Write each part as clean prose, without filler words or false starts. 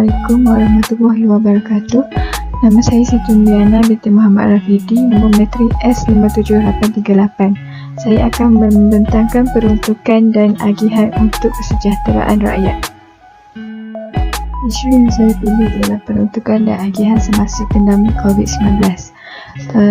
Assalamualaikum warahmatullahi wabarakatuh. Nama saya Siti Liana binti Muhammad Rafidi, nombor matrik S57838. Saya akan membentangkan peruntukan dan agihan untuk kesejahteraan rakyat. Isu yang saya pilih adalah peruntukan dan agihan semasa pandemik COVID-19.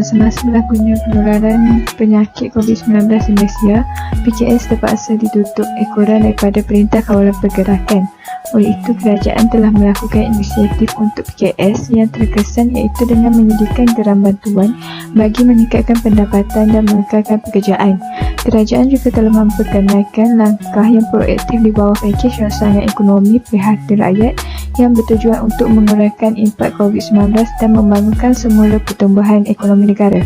Semasa berlakunya penularan penyakit COVID-19 di Malaysia, PKS terpaksa ditutup ekoran daripada Perintah Kawalan Pergerakan. Oleh itu, kerajaan telah melakukan inisiatif untuk PKS yang terkesan iaitu dengan menyediakan geram bantuan bagi meningkatkan pendapatan dan mengekalkan pekerjaan. Kerajaan juga telah memperkenalkan langkah yang proaktif di bawah pakej rancangan ekonomi prihatin rakyat yang bertujuan untuk mengurangkan impak COVID-19 dan membangunkan semula pertumbuhan ekonomi negara.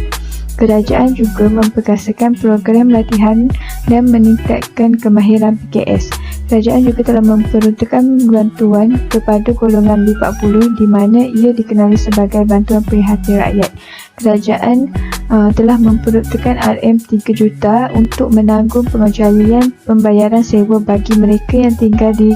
Kerajaan juga memperkasakan program latihan dan meningkatkan kemahiran PKS. Kerajaan juga telah memperuntukkan bantuan kepada golongan B40 di mana ia dikenali sebagai bantuan prihatin rakyat. Kerajaan telah memperuntukkan RM3 juta untuk menanggung pengecualian pembayaran sewa bagi mereka yang tinggal di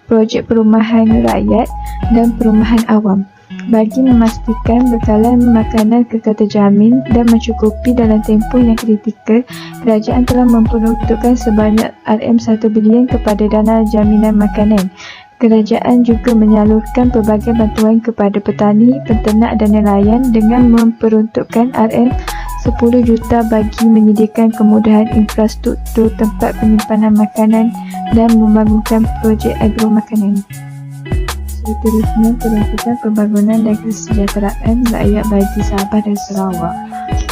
projek perumahan rakyat dan perumahan awam, bagi memastikan bekalan makanan kekal terjamin dan mencukupi dalam tempoh yang kritikal. Kerajaan telah memperuntukkan sebanyak RM1 bilion kepada dana jaminan makanan. Kerajaan juga menyalurkan pelbagai bantuan kepada petani, peternak dan nelayan dengan memperuntukkan RM10 juta bagi menyediakan kemudahan infrastruktur tempat penyimpanan makanan dan membangunkan projek agro makanan. Seterusnya, peruntukan pembangunan dan kesejahteraan rakyat bagi Sabah dan Sarawak.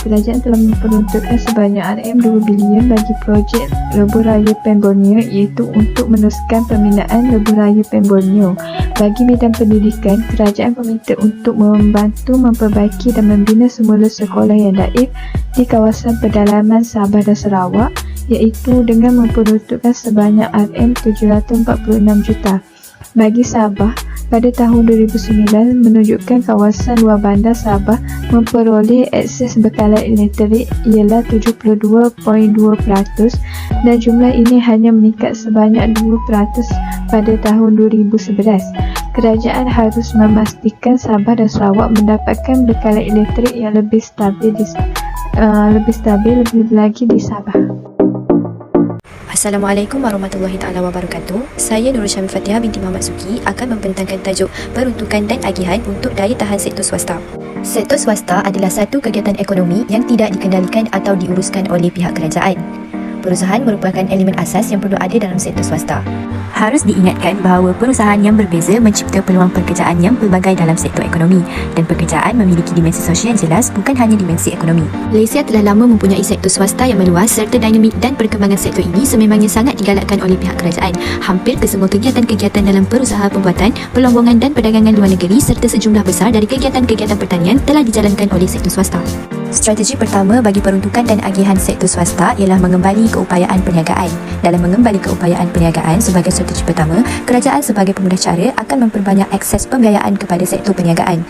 Kerajaan telah memperuntukkan sebanyak RM2 bilion bagi projek Lebuh Raya Pen Borneo, iaitu untuk meneruskan pembinaan Lebuh Raya Pen Borneo. Bagi bidang pendidikan, kerajaan meminta untuk membantu memperbaiki dan membina semula sekolah yang daif di kawasan pedalaman Sabah dan Sarawak, iaitu dengan memperuntukkan sebanyak RM746 juta. Bagi Sabah, pada tahun 2009 menunjukkan kawasan luar bandar Sabah memperoleh akses bekalan elektrik ialah 72.2% dan jumlah ini hanya meningkat sebanyak 2% pada tahun 2011. Kerajaan harus memastikan Sabah dan Sarawak mendapatkan bekalan elektrik yang lebih stabil lebih lagi di Sabah. Assalamualaikum warahmatullahi taala wabarakatuh. Saya Nurul Syamil Fatihah binti Muhammad Suki akan membentangkan tajuk peruntukan dan agihan untuk daya tahan sektor swasta. Sektor swasta adalah satu kegiatan ekonomi yang tidak dikendalikan atau diuruskan oleh pihak kerajaan. Perusahaan merupakan elemen asas yang perlu ada dalam sektor swasta. Harus diingatkan bahawa perusahaan yang berbeza mencipta peluang pekerjaan yang pelbagai dalam sektor ekonomi dan pekerjaan memiliki dimensi sosial yang jelas, bukan hanya dimensi ekonomi. Malaysia telah lama mempunyai sektor swasta yang meluas serta dinamik dan perkembangan sektor ini sememangnya sangat digalakkan oleh pihak kerajaan. Hampir kesemua kegiatan-kegiatan dalam perusahaan pembuatan, pelombongan dan perdagangan luar negeri serta sejumlah besar dari kegiatan-kegiatan pertanian telah dijalankan oleh sektor swasta. Strategi pertama bagi peruntukan dan agihan sektor swasta ialah mengembali keupayaan perniagaan. Dalam mengembali keupayaan perniagaan sebagai strategi pertama, kerajaan sebagai pemudah cara akan memperbanyak akses pembiayaan kepada sektor perniagaan.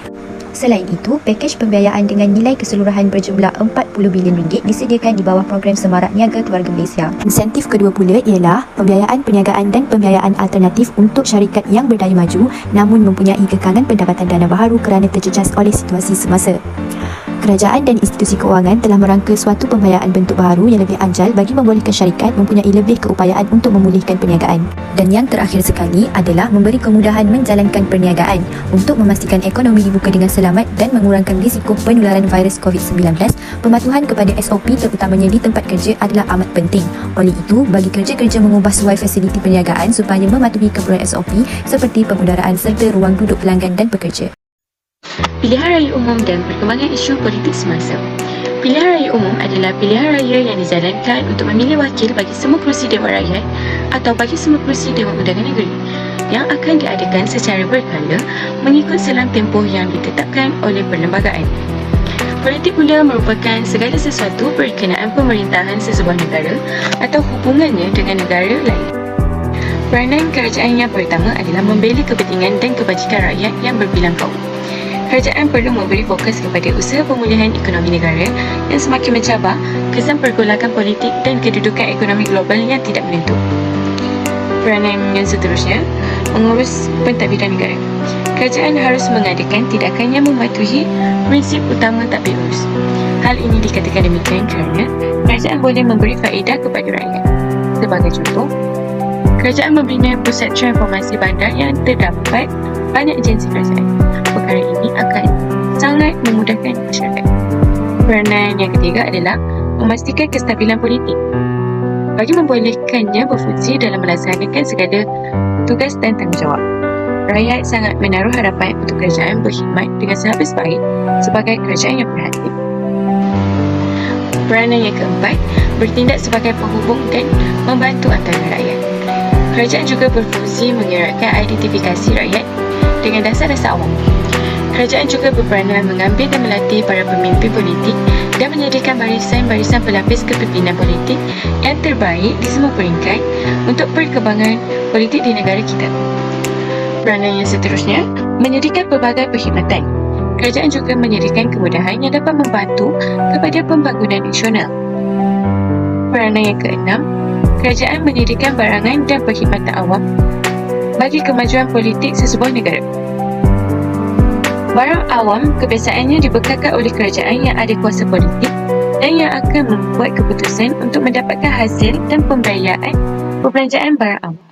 Selain itu, pakej pembiayaan dengan nilai keseluruhan berjumlah RM40 bilion disediakan di bawah program Semarak Niaga Keluarga Malaysia. Insentif kedua pula ialah pembiayaan perniagaan dan pembiayaan alternatif untuk syarikat yang berdaya maju namun mempunyai kekalangan pendapatan dana baharu kerana terjejas oleh situasi semasa. Kerajaan dan institusi keuangan telah merangka suatu pembiayaan bentuk baharu yang lebih anjal bagi membolehkan syarikat mempunyai lebih keupayaan untuk memulihkan perniagaan. Dan yang terakhir sekali adalah memberi kemudahan menjalankan perniagaan untuk memastikan ekonomi dibuka dengan selamat dan mengurangkan risiko penularan virus COVID-19. Pematuhan kepada SOP terutamanya di tempat kerja adalah amat penting. Oleh itu, bagi kerja-kerja mengubah suai fasiliti perniagaan supaya mematuhi keperluan SOP seperti pengudaraan serta ruang duduk pelanggan dan pekerja. Pilihan raya umum dan perkembangan isu politik semasa. Pilihan raya umum adalah pilihan raya yang dijalankan untuk memilih wakil bagi semua kerusi Dewan Rakyat atau bagi semua kerusi Dewan Undangan Negeri yang akan diadakan secara berkala mengikut selang tempoh yang ditetapkan oleh perlembagaan. Politik pula merupakan segala sesuatu berkenaan pemerintahan sesebuah negara atau hubungannya dengan negara lain. Peranan kerajaan yang pertama adalah membela kepentingan dan kebajikan rakyat yang berbilang kaum. Kerajaan perlu memberi fokus kepada usaha pemulihan ekonomi negara yang semakin mencabar, kesan pergolakan politik dan kedudukan ekonomi global yang tidak menentu. Peranan yang seterusnya, mengurus pentadbiran negara. kerajaan harus mengadakan tindakan yang mematuhi prinsip utama tadbir urus. Hal ini dikatakan demikian kerana kerajaan boleh memberi faedah kepada rakyat. Sebagai contoh, kerajaan membina pusat transformasi bandar yang terdapat pada agensi kerajaan. Perkara ini akan sangat memudahkan masyarakat. Peranan yang ketiga adalah memastikan kestabilan politik. Bagi membolehkannya berfungsi dalam melaksanakan segala tugas dan tanggungjawab, rakyat sangat menaruh harapan untuk kerajaan berkhidmat dengan sehabis baik sebagai kerajaan yang berhati. Peranan yang keempat, bertindak sebagai penghubung dan membantu antara rakyat. Kerajaan juga berfungsi mengeratkan identifikasi rakyat dengan dasar-dasar awam. Kerajaan juga berperanan mengambil dan melatih para pemimpin politik dan menyediakan barisan-barisan pelapis kepimpinan politik yang terbaik di semua peringkat untuk perkembangan politik di negara kita. Peranan yang seterusnya, menyediakan pelbagai perkhidmatan. Kerajaan juga menyediakan kemudahan yang dapat membantu kepada pembangunan nasional. Peranan yang keenam, kerajaan menyediakan barangan dan perkhidmatan awam bagi kemajuan politik sesebuah negara. Barang awam kebiasaannya dibekalkan oleh kerajaan yang ada kuasa politik dan yang akan membuat keputusan untuk mendapatkan hasil dan pembiayaan perbelanjaan barang awam.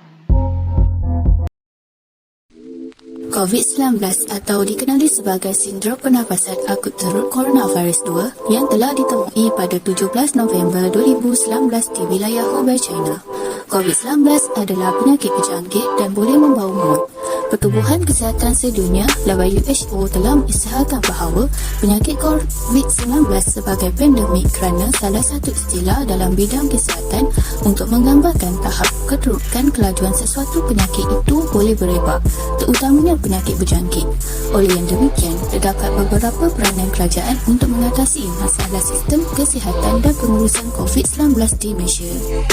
COVID-19 atau dikenali sebagai sindrom pernafasan akut teruk coronavirus 2 yang telah ditemui pada 17 November 2019 di wilayah Hubei, China. COVID-19 adalah penyakit berjangkit dan boleh membawa maut. Pertubuhan Kesihatan Sedunia (WHO) telah mengisytiharkan bahawa penyakit COVID-19 sebagai pandemik kerana salah satu istilah dalam bidang kesihatan untuk menggambarkan tahap keterukan kelajuan sesuatu penyakit itu boleh berebak, terutamanya penyakit berjangkit. Oleh yang demikian, terdapat beberapa peranan kerajaan untuk mengatasi masalah sistem kesihatan dan pengurusan COVID-19 di Malaysia.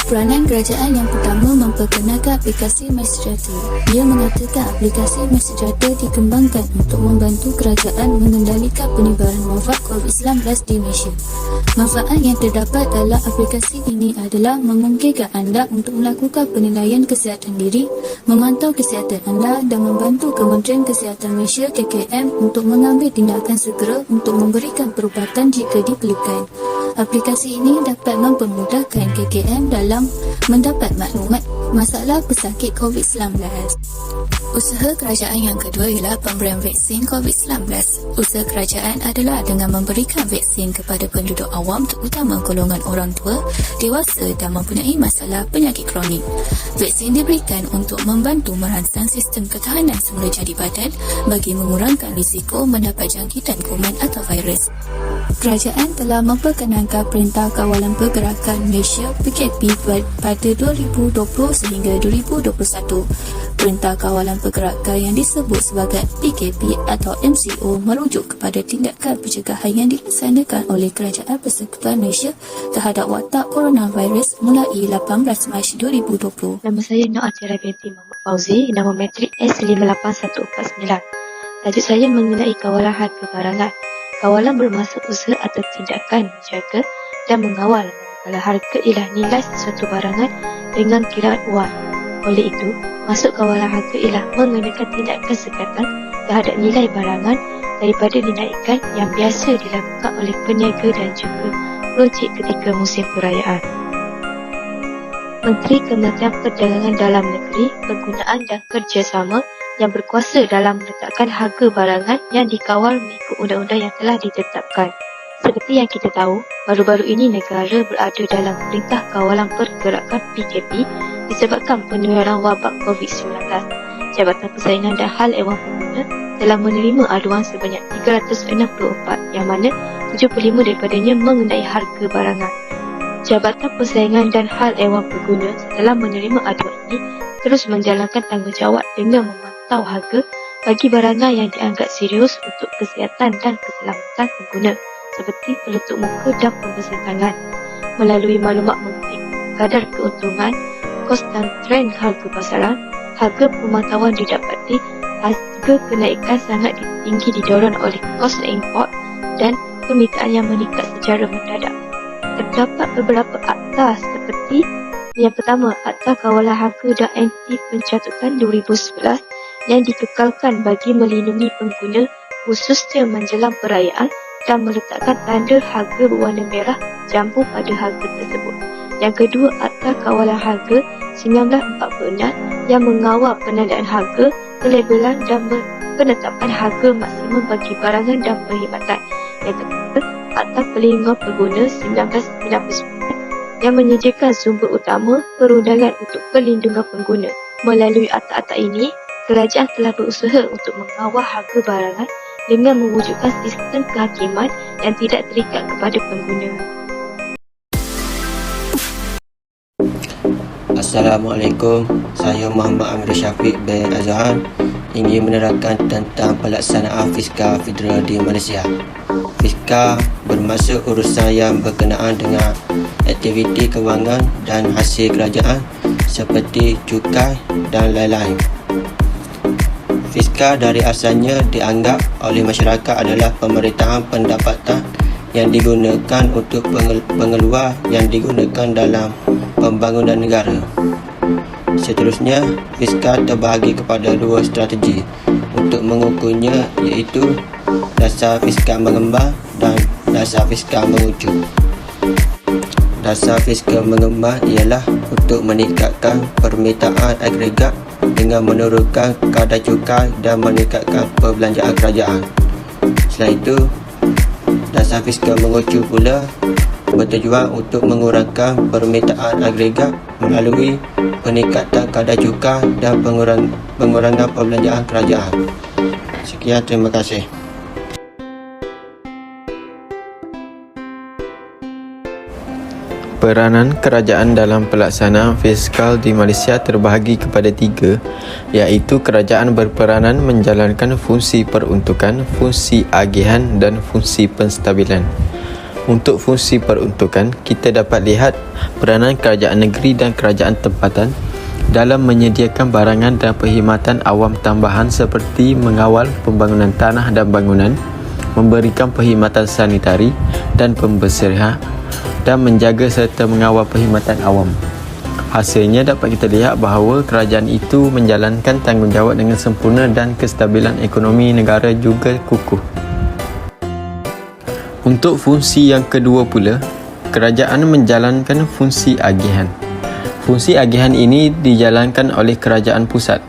Peranan kerajaan yang pertama memperkenalkan aplikasi MySejahtera. Ia mengatakan aplikasi MySejahtera dikembangkan untuk membantu kerajaan mengendalikan penyebaran wabak COVID-19 di Malaysia. Manfaat yang terdapat dalam aplikasi ini adalah memungkinkan anda untuk melakukan penilaian kesihatan diri, memantau kesihatan anda dan membantu Kementerian Kesihatan Malaysia KKM untuk mengambil tindakan segera untuk memberikan perubatan jika diperlukan. Aplikasi ini dapat mempermudahkan KKM dalam mendapat maklumat masalah pesakit COVID-19. Usaha kerajaan yang kedua ialah pemberian vaksin COVID-19. Usaha kerajaan adalah dengan memberikan vaksin kepada penduduk awam terutama golongan orang tua, dewasa dan mempunyai masalah penyakit kronik. Vaksin diberikan untuk membantu merangsang sistem ketahanan semula jadi badan bagi mengurangkan risiko mendapat jangkitan kuman atau virus. Kerajaan telah memperkenalkan Perintah Kawalan Pergerakan Malaysia PKP pada 2020 sehingga 2021. Perintah Kawalan Pergerakan yang disebut sebagai PKP atau MCO merujuk kepada tindakan pencegahan yang dilaksanakan oleh Kerajaan Persekutuan Malaysia terhadap watak coronavirus mulai 18 Mac 2020. Nama saya Nur Atira binti Muhammad Fauzi, nama matrik S58149. Tajuk saya mengenai kawalan harga barangan. Kawalan bermaksud usaha atau tindakan menjaga dan mengawal manakala harga ialah nilai sesuatu barangan dengan kiraan wang. Oleh itu, maksud kawalan harga ialah mengenakan tindakan sekatan terhadap nilai barangan daripada dinaikkan yang biasa dilakukan oleh peniaga dan juga projek ketika musim perayaan. Menteri Kementerian Perdagangan Dalam Negeri, Penggunaan dan Kerjasama yang berkuasa dalam menetapkan harga barangan yang dikawal mengikut undang-undang yang telah ditetapkan. Seperti yang kita tahu, baru-baru ini negara berada dalam Perintah Kawalan Pergerakan PKP disebabkan penularan wabak COVID-19. Jabatan Persaingan dan Hal Ehwal Pengguna telah menerima aduan sebanyak 364 yang mana 75 daripadanya mengenai harga barangan. Jabatan Persaingan dan Hal Ehwal Pengguna setelah menerima aduan ini terus menjalankan tanggungjawab dengan memantau harga bagi barangan yang dianggap serius untuk kesihatan dan keselamatan pengguna seperti peletup muka dan pembersih tangan. Melalui maklumat penting, kadar keuntungan, kos dan trend harga pasaran, harga pemantauan didapati, harga kenaikan sangat tinggi didorong oleh kos import dan permintaan yang meningkat secara mendadak. Terdapat beberapa akta seperti yang pertama, Akta Kawalan Harga dan Anti Pencatutan 2011 yang dikekalkan bagi melindungi pengguna khususnya menjelang perayaan dan meletakkan tanda harga berwarna merah jambu pada harga tersebut. Yang kedua, Akta Kawalan Harga 1946 yang mengawal penandaan harga, pelabelan dan penetapan harga maksimum bagi barangan dan perkhidmatan. Yang ketiga, Akta Perlindungan Pengguna 1999 yang menyediakan sumber utama perundangan untuk perlindungan pengguna. Melalui akta-akta ini, kerajaan telah berusaha untuk mengawal harga barangan dengan mewujudkan sistem kehakiman yang tidak terikat kepada pengguna. Assalamualaikum, saya Muhammad Amir Syafiq bin Azhar ingin menerangkan tentang pelaksanaan fiskal federal di Malaysia. Fiskal bermaksud urusan yang berkenaan dengan aktiviti kewangan dan hasil kerajaan seperti cukai dan lain-lain. Fiskal dari asalnya dianggap oleh masyarakat adalah pemerintahan pendapatan yang digunakan untuk pengeluar yang digunakan dalam pembangunan negara. Seterusnya, fiskal terbahagi kepada dua strategi untuk mengukurnya, iaitu dasar fiskal mengembang dan dasar fiskal mengucur. Dasar fiskal mengembang ialah untuk meningkatkan permintaan agregat dengan menurunkan kadar cukai dan meningkatkan perbelanjaan kerajaan. Selain itu, dasar fiskal mengucur pula bertujuan untuk mengurangkan permintaan agregat melalui peningkatan kadar cukai dan pengurangan perbelanjaan kerajaan. Sekian, terima kasih. Peranan kerajaan dalam pelaksanaan fiskal di Malaysia terbahagi kepada tiga, iaitu kerajaan berperanan menjalankan fungsi peruntukan, fungsi agihan dan fungsi penstabilan. Untuk fungsi peruntukan, kita dapat lihat peranan kerajaan negeri dan kerajaan tempatan dalam menyediakan barangan dan perkhidmatan awam tambahan seperti mengawal pembangunan tanah dan bangunan, memberikan perkhidmatan sanitari dan pembersihan dan menjaga serta mengawal perkhidmatan awam. Hasilnya dapat kita lihat bahawa kerajaan itu menjalankan tanggungjawab dengan sempurna dan kestabilan ekonomi negara juga kukuh. Untuk fungsi yang kedua pula, kerajaan menjalankan fungsi agihan. Fungsi agihan ini dijalankan oleh kerajaan pusat.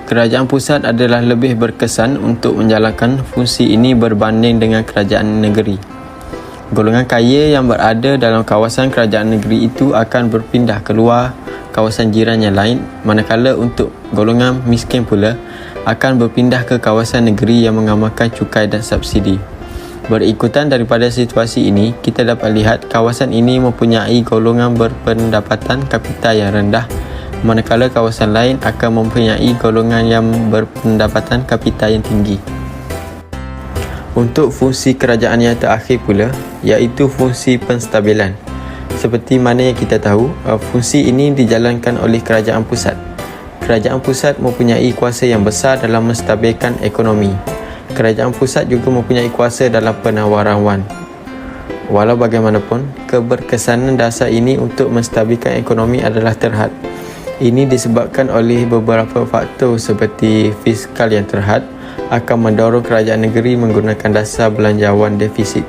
Kerajaan pusat adalah lebih berkesan untuk menjalankan fungsi ini berbanding dengan kerajaan negeri. Golongan kaya yang berada dalam kawasan kerajaan negeri itu akan berpindah keluar kawasan jiran yang lain, manakala untuk golongan miskin pula akan berpindah ke kawasan negeri yang mengamalkan cukai dan subsidi. Berikutan daripada situasi ini, kita dapat lihat kawasan ini mempunyai golongan berpendapatan kapital yang rendah, manakala kawasan lain akan mempunyai golongan yang berpendapatan kapital yang tinggi. Untuk fungsi kerajaan yang terakhir pula, iaitu fungsi penstabilan. Seperti mana yang kita tahu, fungsi ini dijalankan oleh kerajaan pusat. Kerajaan pusat mempunyai kuasa yang besar dalam menstabilkan ekonomi. Kerajaan pusat juga mempunyai kuasa dalam penawaran wang. Walau bagaimanapun, keberkesanan dasar ini untuk menstabilkan ekonomi adalah terhad. Ini disebabkan oleh beberapa faktor seperti fiskal yang terhad akan mendorong kerajaan negeri menggunakan dasar belanjawan defisit.